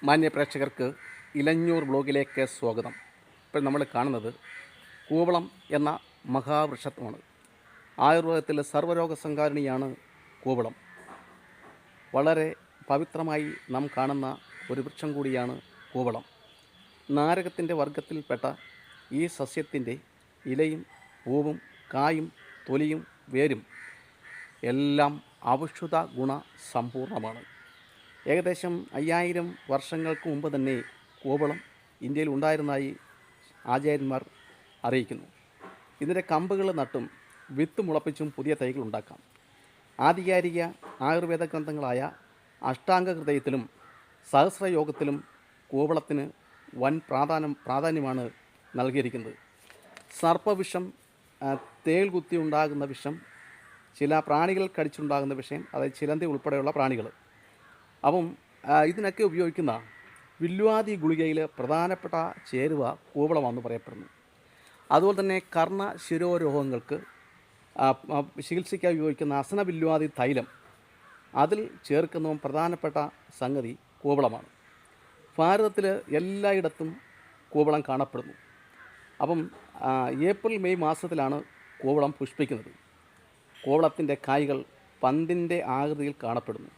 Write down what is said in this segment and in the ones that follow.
മാന്യ പ്രേക്ഷകർക്ക് ഇലഞ്ഞൂർ ബ്ലോഗിലേക്ക് സ്വാഗതം. ഇപ്പോൾ നമ്മൾ കാണുന്നത് കൂവളം എന്ന മഹാവൃക്ഷമാണ്. ആയുർവേദത്തിൽ സർവ്വരോഗ സംഹാരിണിയാണ് കൂവളം. വളരെ പവിത്രമായി നാം കാണുന്ന ഒരു വൃക്ഷം കൂടിയാണ് കൂവളം. നാരകത്തിൻ്റെ വർഗത്തിൽപ്പെട്ട ഈ സസ്യത്തിൻ്റെ ഇലയും പൂവും കായും തൊലിയും വേരും എല്ലാം ഔഷധ ഗുണ സമ്പൂർണ്ണമാണ്. ഏകദേശം 5000 വർഷങ്ങൾക്ക് മുമ്പ് തന്നെ കൂവളം ഇന്ത്യയിൽ ഉണ്ടായിരുന്നതായി ആചാര്യന്മാർ അറിയിക്കുന്നു. ഇതിൻ്റെ കമ്പുകൾ നട്ടും വിത്ത് മുളപ്പിച്ചും പുതിയ തൈകൾ ഉണ്ടാക്കാം. ആധികാരിക ആയുർവേദ ഗ്രന്ഥങ്ങളായ അഷ്ടാംഗ ഹൃദയത്തിലും സഹസ്രയോഗത്തിലും കൂവളത്തിന് വൻ പ്രാധാന്യമാണ് നൽകിയിരിക്കുന്നത്. സർപ്പവിഷം, തേൾ കുത്തി ഉണ്ടാകുന്ന വിഷം, ചില പ്രാണികൾ കടിച്ചുണ്ടാകുന്ന വിഷം, അതായത് ചിലന്തി ഉൾപ്പെടെയുള്ള പ്രാണികൾ, അപ്പം ഇതിനൊക്കെ ഉപയോഗിക്കുന്ന വില്വാദി ഗുളികയിൽ പ്രധാനപ്പെട്ട ചേരുവ കൂവളമാണെന്ന് പറയപ്പെടുന്നു. അതുപോലെ തന്നെ കർണ ശിരോരോഗങ്ങൾക്ക് ചികിത്സിക്കാൻ ഉപയോഗിക്കുന്ന അസനവില്വാദി തൈലം, അതിൽ ചേർക്കുന്ന പ്രധാനപ്പെട്ട സംഗതി കൂവളമാണ്. ഭാരതത്തിൽ എല്ലായിടത്തും കൂവളം കാണപ്പെടുന്നു. അപ്പം ഏപ്രിൽ മെയ് മാസത്തിലാണ് കൂവളം പുഷ്പിക്കുന്നത്. കൂവളത്തിൻ്റെ കായ്കൾ പന്തിൻ്റെ ആകൃതിയിൽ കാണപ്പെടുന്നു.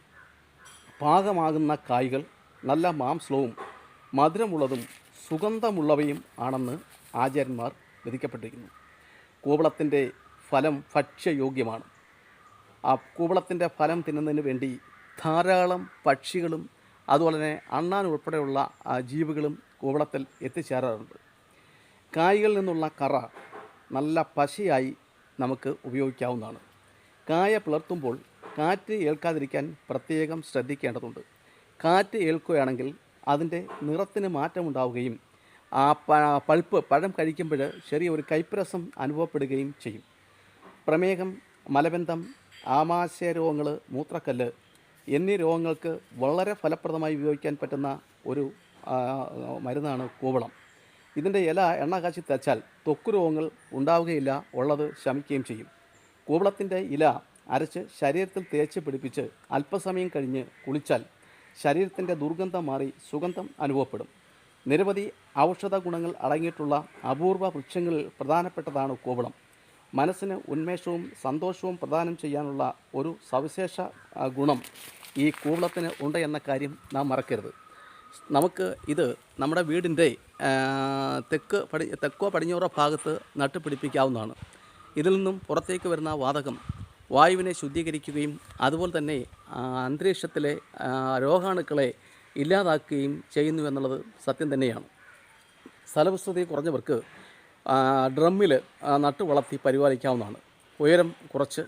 പാകമാകുന്ന കായ്കൾ നല്ല മാംസവും മധുരമുള്ളതും സുഗന്ധമുള്ളവയും ആണെന്ന് ആചാര്യന്മാർ വിധിക്കപ്പെട്ടിരിക്കുന്നു. കൂവളത്തിൻ്റെ ഫലം ഭക്ഷ്യയോഗ്യമാണ്. ആ കൂവളത്തിൻ്റെ ഫലം തിന്നുന്നതിന് വേണ്ടി ധാരാളം പക്ഷികളും അതുപോലെ തന്നെ അണ്ണാൻ ഉൾപ്പെടെയുള്ള ജീവികളും കൂവളത്തിൽ എത്തിച്ചേരാറുണ്ട്. കായ്കളിൽ നിന്നുള്ള കറ നല്ല പശയായി നമുക്ക് ഉപയോഗിക്കാവുന്നതാണ്. കായ പിളർത്തുമ്പോൾ കാറ്റ് ഏൽക്കാതിരിക്കാൻ പ്രത്യേകം ശ്രദ്ധിക്കേണ്ടതുണ്ട്. കാറ്റ് ഏൽക്കുകയാണെങ്കിൽ അതിൻ്റെ നിറത്തിന് മാറ്റമുണ്ടാവുകയും പഴം കഴിക്കുമ്പോൾ ചെറിയൊരു കയ്പ്പരസം അനുഭവപ്പെടുകയും ചെയ്യും. പ്രമേഹം, മലബന്ധം, ആമാശയ രോഗങ്ങൾ, മൂത്രക്കല്ല് എന്നീ രോഗങ്ങൾക്ക് വളരെ ഫലപ്രദമായി ഉപയോഗിക്കാൻ പറ്റുന്ന ഒരു മരുന്നാണ് കൂവളം. ഇതിൻ്റെ ഇല എണ്ണ കാച്ചി തേച്ചാൽ ത്വക്ക് രോഗങ്ങൾ ഉണ്ടാവുകയില്ല, ഉള്ളത് ശമിക്കുകയും ചെയ്യും. കൂവളത്തിൻ്റെ ഇല അരച്ച് ശരീരത്തിൽ തേച്ച് പിടിപ്പിച്ച് അല്പസമയം കഴിഞ്ഞ് കുളിച്ചാൽ ശരീരത്തിൻ്റെ ദുർഗന്ധം മാറി സുഗന്ധം അനുഭവപ്പെടും. നിരവധി ഔഷധ ഗുണങ്ങൾ അടങ്ങിയിട്ടുള്ള അപൂർവ വൃക്ഷങ്ങളിൽ പ്രധാനപ്പെട്ടതാണ് കൂവളം. മനസ്സിന് ഉന്മേഷവും സന്തോഷവും പ്രദാനം ചെയ്യാനുള്ള ഒരു സവിശേഷ ഗുണം ഈ കൂവളത്തിന് ഉണ്ട് എന്ന കാര്യം നാം മറക്കരുത്. നമുക്ക് ഇത് നമ്മുടെ വീടിൻ്റെ തെക്കോ പടിഞ്ഞാറോ ഭാഗത്ത് നട്ടുപിടിപ്പിക്കാവുന്നതാണ്. ഇതിൽ നിന്നും പുറത്തേക്ക് വരുന്ന വാതകം വായുവിനെ ശുദ്ധീകരിക്കുകയും അതുപോലെ തന്നെ അന്തരീക്ഷത്തിലെ രോഗാണുക്കളെ ഇല്ലാതാക്കുകയും ചെയ്യുന്നു എന്നുള്ളത് സത്യം തന്നെയാണ്. സ്ഥലവിസ്തൃതി കുറഞ്ഞവർക്ക് ഡ്രമ്മിൽ നട്ടു വളർത്തി പരിപാലിക്കാവുന്നതാണ്. ഉയരം കുറച്ച്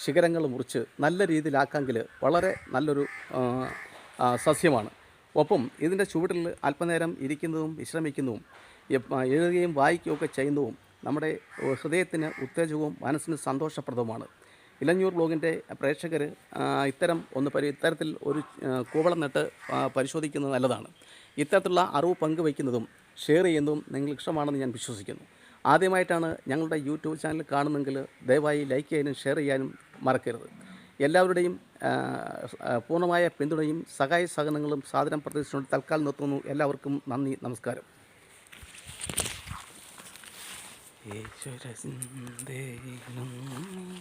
ശിഖരങ്ങൾ മുറിച്ച് നല്ല രീതിയിലാക്കാമെങ്കിൽ വളരെ നല്ലൊരു സസ്യമാണ്. ഒപ്പം ഇതിൻ്റെ ചുവട്ടിൽ അല്പനേരം ഇരിക്കുന്നതും വിശ്രമിക്കുന്നതും എഴുതുകയും വായിക്കുകയൊക്കെ ചെയ്യുന്നതും നമ്മുടെ ഹൃദയത്തിന് ഉത്തേജകവും മനസ്സിന് സന്തോഷപ്രദവുമാണ്. ഇലഞ്ഞൂർ ബ്ലോഗിൻ്റെ പ്രേക്ഷകർ ഇത്തരത്തിൽ ഒരു കൂവളം നട്ട് പരിശോധിക്കുന്നത് നല്ലതാണ്. ഇത്തരത്തിലുള്ള അറിവ് പങ്കുവയ്ക്കുന്നതും ഷെയർ ചെയ്യുന്നതും നിങ്ങൾക്ക് ഇഷ്ടമാണെന്ന് ഞാൻ വിശ്വസിക്കുന്നു. ആദ്യമായിട്ടാണ് ഞങ്ങളുടെ യൂട്യൂബ് ചാനൽ കാണുന്നെങ്കിൽ ദയവായി ലൈക്ക് ചെയ്യാനും ഷെയർ ചെയ്യാനും മറക്കരുത്. എല്ലാവരുടെയും പൂർണ്ണമായ പിന്തുണയും സഹായ സഹകരണങ്ങളും സാധനം പ്രതീക്ഷിച്ചുകൊണ്ട് തൽക്കാലം നിർത്തുന്നു. എല്ലാവർക്കും നന്ദി, നമസ്കാരം.